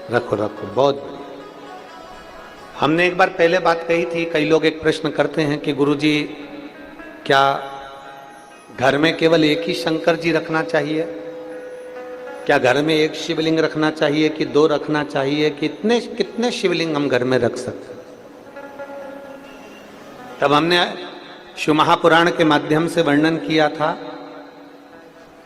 रखो रखो, बहुत बढ़िया। हमने एक बार पहले बात कही थी, कई लोग एक प्रश्न करते हैं कि गुरुजी क्या घर में केवल एक ही शंकर जी रखना चाहिए, क्या घर में एक शिवलिंग रखना चाहिए कि दो रखना चाहिए, कितने कितने शिवलिंग हम घर में रख सकते। तब हमने शिव महापुराण के माध्यम से वर्णन किया था,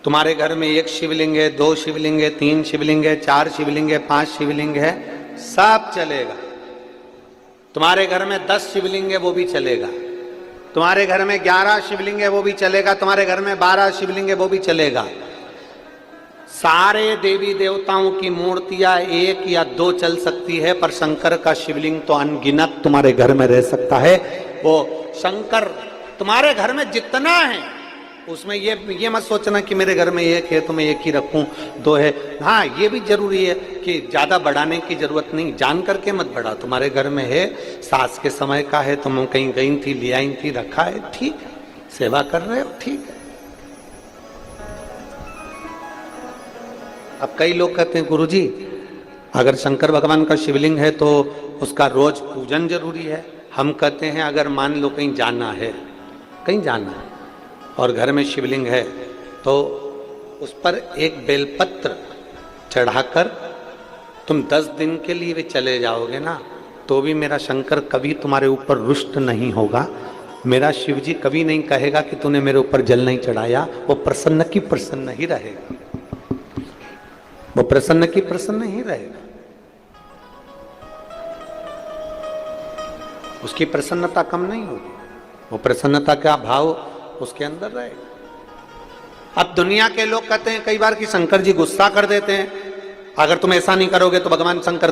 तुम्हारे घर में एक शिवलिंग है, दो शिवलिंग है, तीन शिवलिंग है, चार शिवलिंग है, पांच शिवलिंग है, सब चलेगा। तुम्हारे घर में 10 शिवलिंग है, वो भी चलेगा। तुम्हारे घर में 11 शिवलिंग है, वो भी चलेगा। तुम्हारे घर में 12 शिवलिंग है, वो भी चलेगा। सारे देवी देवताओं की मूर्तियां एक या दो चल सकती है, पर शंकर का शिवलिंग तो अनगिनत तुम्हारे घर में रह सकता है। वो शंकर तुम्हारे घर में जितना है उसमें ये मत सोचना कि मेरे घर में एक है तो मैं एक ही रखूं, दो है। हाँ, ये भी जरूरी है कि ज्यादा बढ़ाने की जरूरत नहीं, जान करके मत बढ़ा। तुम्हारे घर में है, सास के समय का है, तुम कहीं गई थी, ले आई थी, रखा है, ठीक है, सेवा कर रहे हो, ठीक है। अब कई लोग कहते हैं गुरुजी अगर शंकर भगवान का शिवलिंग है तो उसका रोज पूजन जरूरी है। हम कहते हैं अगर मान लो कहीं जाना है, कहीं जाना है और घर में शिवलिंग है तो उस पर एक बेलपत्र चढ़ाकर तुम 10 दिन के लिए भी चले जाओगे ना, तो भी मेरा शंकर कभी तुम्हारे ऊपर रुष्ट नहीं होगा। मेरा शिव जी कभी नहीं कहेगा कि तूने मेरे ऊपर जल नहीं चढ़ाया। वो प्रसन्न की प्रसन्न ही रहेगा, वो प्रसन्न की प्रसन्न ही रहेगा। उसकी प्रसन्नता कम नहीं होगी, वो प्रसन्नता का भाव उसके अंदर रहेगा। अब दुनिया के लोग कहते हैं कई बार कि शंकर जी गुस्सा कर देते हैं, अगर तुम ऐसा नहीं करोगे तो भगवान शंकर